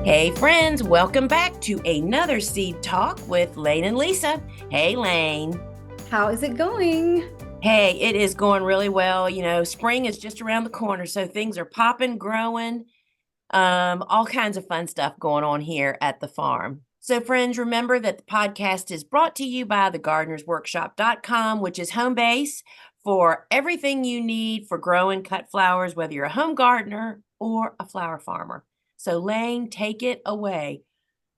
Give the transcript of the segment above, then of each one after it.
Hey friends, welcome back to another Seed Talk with Layne and Lisa. Hey Layne. How is it going? Hey, it is going really well. You know, spring is just around the corner, so things are popping, growing, all kinds of fun stuff going on here at the farm. So friends, remember that the podcast is brought to you by thegardenersworkshop.com, which is home base for everything you need for growing cut flowers, whether you're a home gardener or a flower farmer. So Layne, take it away.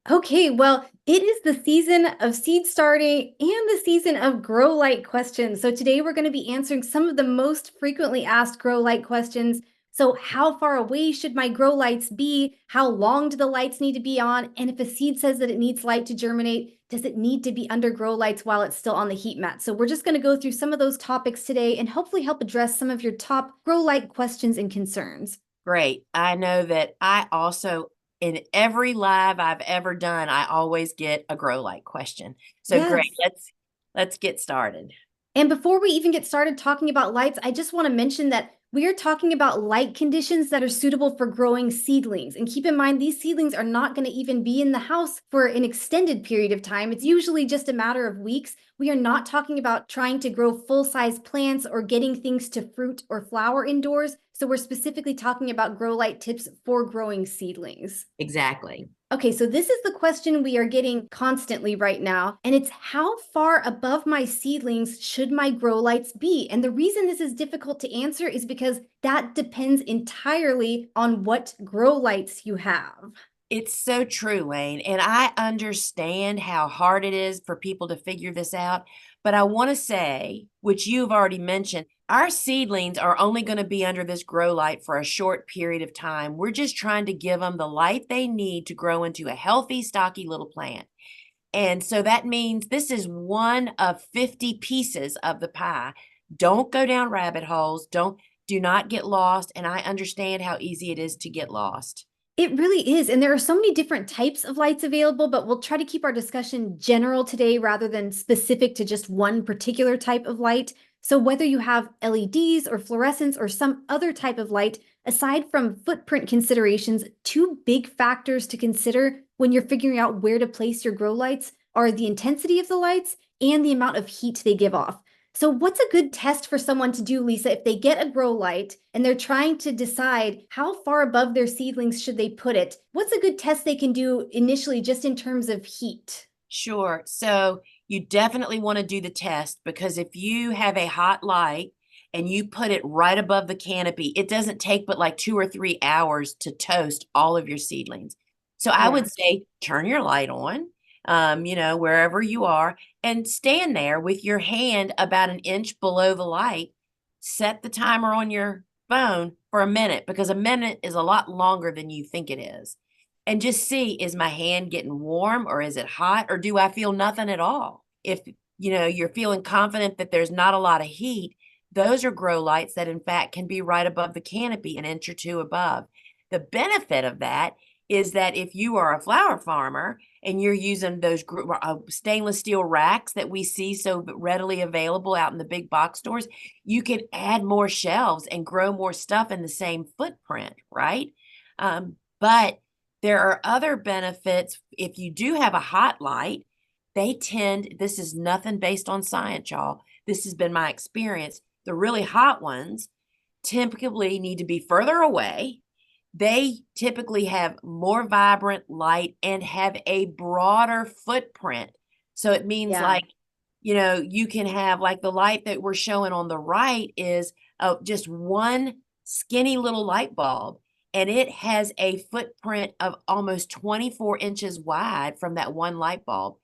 Okay, well, it is the season of seed starting and the season of grow light questions. So today we're going to be answering some of the most frequently asked grow light questions. So how far away should my grow lights be? How long do the lights need to be on? And if a seed says that it needs light to germinate, does it need to be under grow lights while it's still on the heat mat? So we're just going to go through some of those topics today and hopefully help address some of your top grow light questions and concerns. Great. I know that I also, in every live I've ever done, I always get a grow light question. So great. Yes. Let's get started. And before we even get started talking about lights, I just want to mention that we are talking about light conditions that are suitable for growing seedlings. And keep in mind, these seedlings are not going to even be in the house for an extended period of time. It's usually just a matter of weeks. We are not talking about trying to grow full-size plants or getting things to fruit or flower indoors. So we're specifically talking about grow light tips for growing seedlings. Exactly. Okay, so this is the question we are getting constantly right now, and it's how far above my seedlings should my grow lights be? And the reason this is difficult to answer is because that depends entirely on what grow lights you have. It's so true, Layne. And I understand how hard it is for people to figure this out. But I want to say, which you've already mentioned, our seedlings are only going to be under this grow light for a short period of time. We're just trying to give them the light they need to grow into a healthy, stocky little plant. And so that means this is one of 50 pieces of the pie. Don't go down rabbit holes. Do not get lost. And I understand how easy it is to get lost. It really is. And there are so many different types of lights available, but we'll try to keep our discussion general today rather than specific to just one particular type of light. So whether you have LEDs or fluorescents or some other type of light, aside from footprint considerations, two big factors to consider when you're figuring out where to place your grow lights are the intensity of the lights and the amount of heat they give off. So what's a good test for someone to do, Lisa, if they get a grow light and they're trying to decide how far above their seedlings should they put it? What's a good test they can do initially just in terms of heat? Sure. So you definitely want to do the test because if you have a hot light and you put it right above the canopy, it doesn't take but like 2 or 3 hours to toast all of your seedlings. So I Yeah. would say turn your light on, wherever you are, and stand there with your hand about an inch below the light. Set the timer on your phone for a minute because a minute is a lot longer than you think it is. And just see, is my hand getting warm or is it hot or do I feel nothing at all? If you're feeling confident that there's not a lot of heat, those are grow lights that in fact can be right above the canopy, an inch or two above. The benefit of that is that if you are a flower farmer and you're using those stainless steel racks that we see so readily available out in the big box stores, you can add more shelves and grow more stuff in the same footprint, right? But there are other benefits. If you do have a hot light, this is nothing based on science, y'all. This has been my experience. The really hot ones typically need to be further away. They typically have more vibrant light and have a broader footprint. So it means Yeah. like, you can have like the light that we're showing on the right is just one skinny little light bulb. And it has a footprint of almost 24 inches wide from that one light bulb.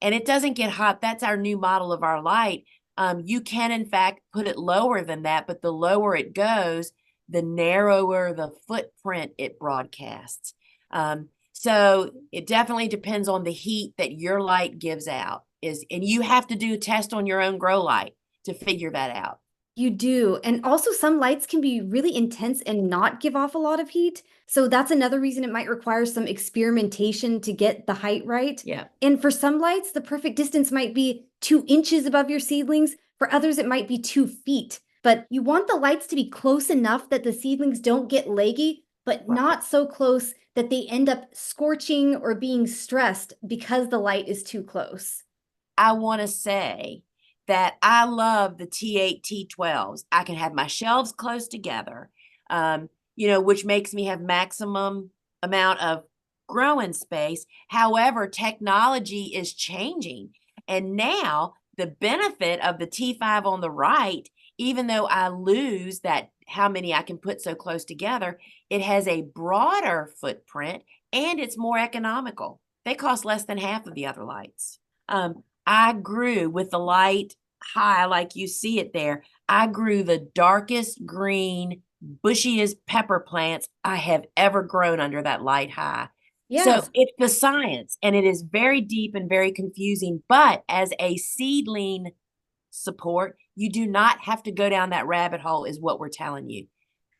And it doesn't get hot. That's our new model of our light. You can, in fact, put it lower than that, but the lower it goes, the narrower the footprint it broadcasts. So it definitely depends on the heat that your light gives out. And you have to do a test on your own grow light to figure that out. You do. And also, some lights can be really intense and not give off a lot of heat. So that's another reason it might require some experimentation to get the height right. Yeah. And for some lights, the perfect distance might be 2 inches above your seedlings. For others, it might be 2 feet. But you want the lights to be close enough that the seedlings don't get leggy, but Right. not so close that they end up scorching or being stressed because the light is too close. I want to say that I love the T8, T12s. I can have my shelves close together, which makes me have maximum amount of growing space. However, technology is changing. And now the benefit of the T5 on the right, even though I lose that how many I can put so close together, it has a broader footprint and it's more economical. They cost less than half of the other lights. I grew with the light high, like you see it there. I grew the darkest green, bushiest pepper plants I have ever grown under that light high. So Yes, it's the science, and it is very deep and very confusing. But as a seedling support, you do not have to go down that rabbit hole, is what we're telling you.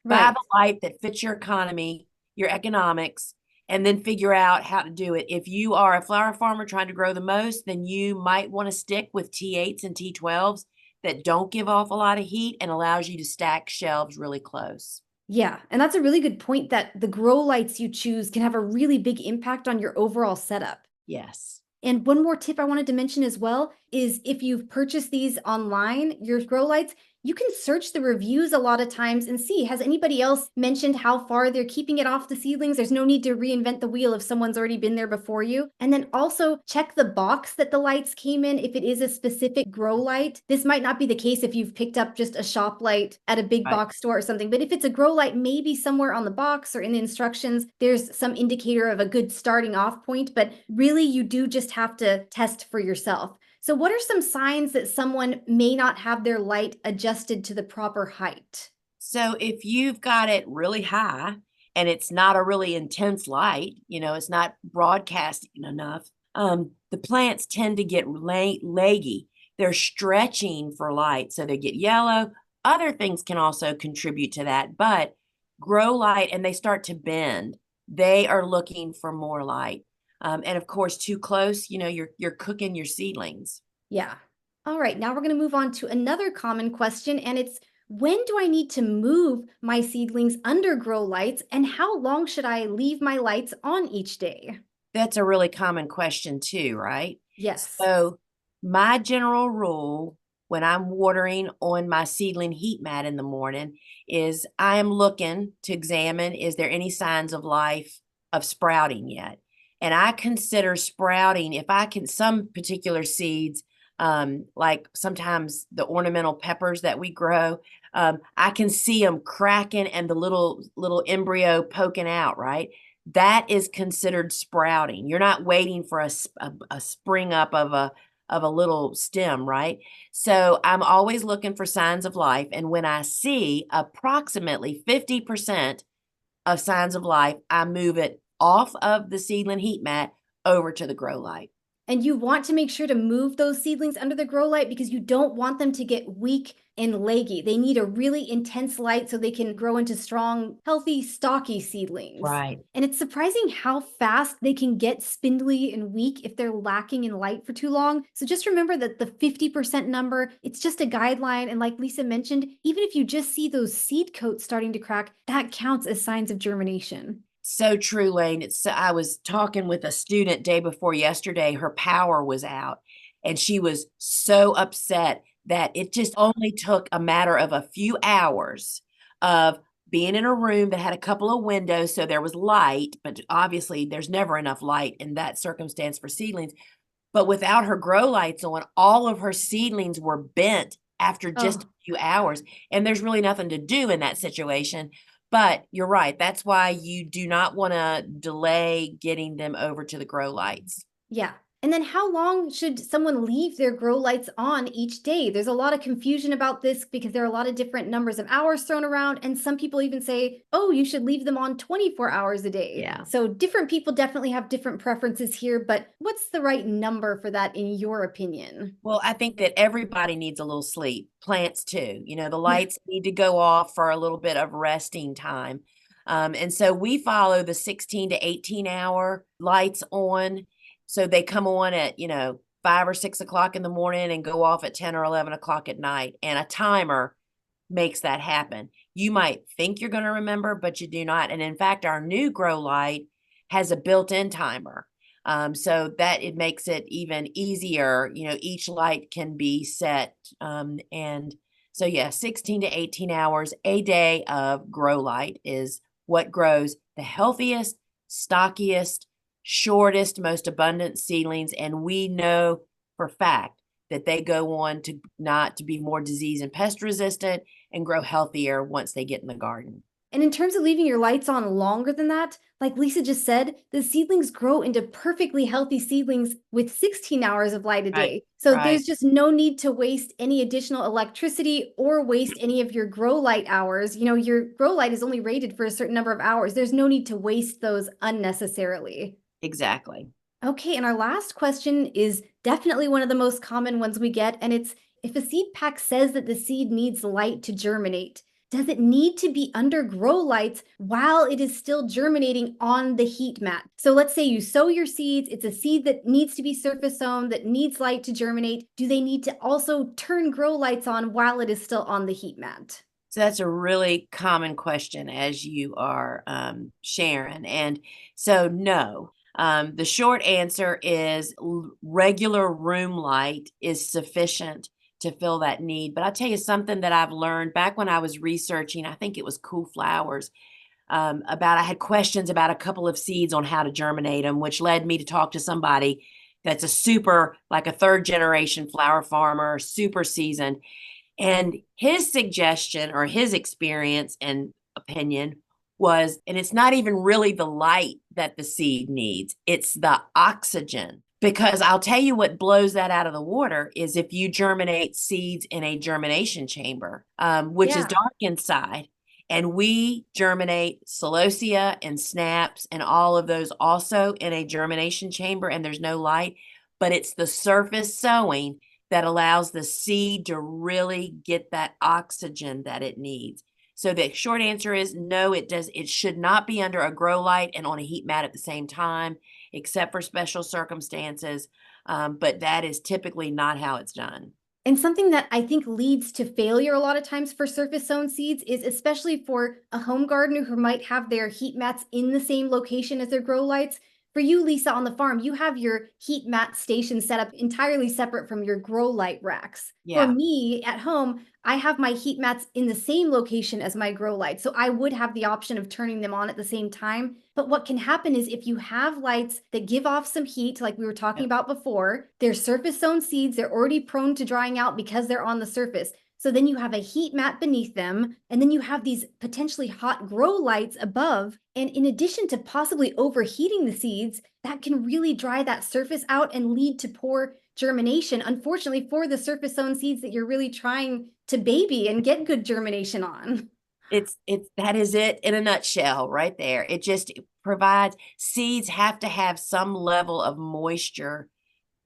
Buy right. the light that fits your economy, your economics, and then figure out how to do it. If you are a flower farmer trying to grow the most, then you might want to stick with T8s and T12s that don't give off a lot of heat and allows you to stack shelves really close. Yeah, and that's a really good point that the grow lights you choose can have a really big impact on your overall setup. Yes. And one more tip I wanted to mention as well is if you've purchased these online, your grow lights, you can search the reviews a lot of times and see, has anybody else mentioned how far they're keeping it off the seedlings? There's no need to reinvent the wheel if someone's already been there before you. And then also check the box that the lights came in if it is a specific grow light. This might not be the case if you've picked up just a shop light at a big Right. box store or something, but if it's a grow light, maybe somewhere on the box or in the instructions, there's some indicator of a good starting off point, but really you do just have to test for yourself. So, what are some signs that someone may not have their light adjusted to the proper height? So if you've got it really high and it's not a really intense light, it's not broadcasting enough, the plants tend to get leggy. They're stretching for light, so they get yellow. Other things can also contribute to that, but grow light and they start to bend. They are looking for more light. And of course, too close, you're cooking your seedlings. Yeah. All right, now we're going to move on to another common question, and it's when do I need to move my seedlings under grow lights, and how long should I leave my lights on each day? That's a really common question too, right? Yes. So my general rule when I'm watering on my seedling heat mat in the morning is I am looking to examine, is there any signs of life of sprouting yet? And I consider sprouting, if I can, some particular seeds, like sometimes the ornamental peppers that we grow, I can see them cracking and the little embryo poking out, right? That is considered sprouting. You're not waiting for a spring up of a little stem, right? So I'm always looking for signs of life. And when I see approximately 50% of signs of life, I move it off of the seedling heat mat over to the grow light. And you want to make sure to move those seedlings under the grow light because you don't want them to get weak and leggy. They need a really intense light so they can grow into strong, healthy, stocky seedlings. Right. And it's surprising how fast they can get spindly and weak if they're lacking in light for too long. So just remember that the 50% number, it's just a guideline. And like Lisa mentioned, even if you just see those seed coats starting to crack, that counts as signs of germination. So true, Layne. I was talking with a student day before yesterday. Her power was out, and she was so upset that it just only took a matter of a few hours of being in a room that had a couple of windows, so there was light, but obviously there's never enough light in that circumstance for seedlings. But without her grow lights on, all of her seedlings were bent after just a Oh, few hours, and there's really nothing to do in that situation. But you're right. That's why you do not want to delay getting them over to the grow lights. yeah. And then how long should someone leave their grow lights on each day? There's a lot of confusion about this because there are a lot of different numbers of hours thrown around. And some people even say, oh, you should leave them on 24 hours a day. Yeah. So different people definitely have different preferences here. But what's the right number for that in your opinion? Well, I think that everybody needs a little sleep, plants too. The Yeah. lights need to go off for a little bit of resting time. And so we follow the 16 to 18-hour lights on. So they come on at, 5 or 6 o'clock in the morning and go off at 10 or 11 o'clock at night, and a timer makes that happen. You might think you're going to remember, but you do not. And in fact, our new grow light has a built-in timer. So that it makes it even easier. Each light can be set. And so, yeah, 16 to 18 hours a day of grow light is what grows the healthiest, stockiest, shortest, most abundant seedlings. And we know for fact that they go on to not to be more disease and pest resistant and grow healthier once they get in the garden. And in terms of leaving your lights on longer than that, like Lisa just said, the seedlings grow into perfectly healthy seedlings with 16 hours of light a Right, day. So right. there's just no need to waste any additional electricity or waste any of your grow light hours. Your grow light is only rated for a certain number of hours. There's no need to waste those unnecessarily. Exactly. Okay, and our last question is definitely one of the most common ones we get, and it's if a seed pack says that the seed needs light to germinate, does it need to be under grow lights while it is still germinating on the heat mat? So let's say you sow your seeds, it's a seed that needs to be surface sown, that needs light to germinate. Do they need to also turn grow lights on while it is still on the heat mat? So that's a really common question as you are sharing. And so, no. The short answer is regular room light is sufficient to fill that need. But I'll tell you something that I've learned back when I was researching, I think it was Cool Flowers, I had questions about a couple of seeds on how to germinate them, which led me to talk to somebody that's like a third generation flower farmer, super seasoned. And his suggestion or his experience and opinion was, and it's not even really the light that the seed needs, it's the oxygen. Because I'll tell you what blows that out of the water is if you germinate seeds in a germination chamber, which is Yeah. dark inside. And we germinate celosia and snaps and all of those also in a germination chamber, and there's no light, but it's the surface sowing that allows the seed to really get that oxygen that it needs. So the short answer is no, it should not be under a grow light and on a heat mat at the same time, except for special circumstances. But that is typically not how it's done. And something that I think leads to failure a lot of times for surface sown seeds is especially for a home gardener who might have their heat mats in the same location as their grow lights. For you, Lisa, on the farm, you have your heat mat station set up entirely separate from your grow light racks. For Yeah. me at home, I have my heat mats in the same location as my grow light. So I would have the option of turning them on at the same time. But what can happen is if you have lights that give off some heat, like we were talking about before, they're surface sown seeds, they're already prone to drying out because they're on the surface. So then you have a heat mat beneath them, and then you have these potentially hot grow lights above. And in addition to possibly overheating the seeds, that can really dry that surface out and lead to poor germination, unfortunately, for the surface sown seeds that you're really trying to baby and get good germination on. That is it in a nutshell right there. It just provides seeds have to have some level of moisture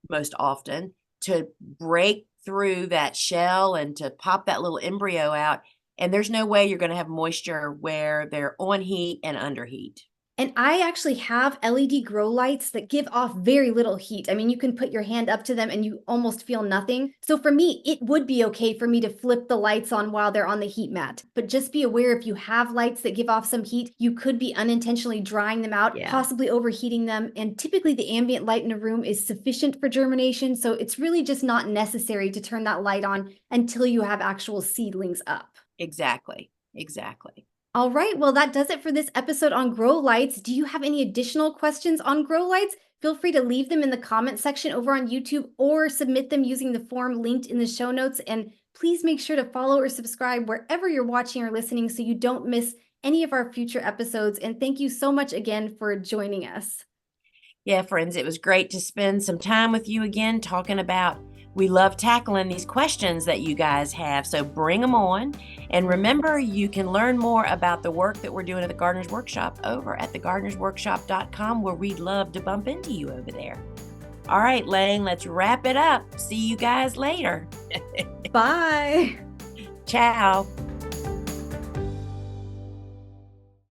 most often to break through that shell and to pop that little embryo out. And there's no way you're going to have moisture where they're on heat and under heat. And I actually have LED grow lights that give off very little heat. I mean, you can put your hand up to them and you almost feel nothing. So for me, it would be okay for me to flip the lights on while they're on the heat mat. But just be aware if you have lights that give off some heat, you could be unintentionally drying them out, Yeah. possibly overheating them. And typically the ambient light in a room is sufficient for germination. So it's really just not necessary to turn that light on until you have actual seedlings up. Exactly. Exactly. All right, well, that does it for this episode on grow lights. Do you have any additional questions on grow lights? Feel free to leave them in the comment section over on YouTube or submit them using the form linked in the show notes. And please make sure to follow or subscribe wherever you're watching or listening so you don't miss any of our future episodes. And thank you so much again for joining us. Yeah, friends, it was great to spend some time with you again talking about. We love tackling these questions that you guys have, so bring them on. And remember, you can learn more about the work that we're doing at the Gardener's Workshop over at thegardenersworkshop.com, where we'd love to bump into you over there. All right, Layne, let's wrap it up. See you guys later. Bye. Ciao.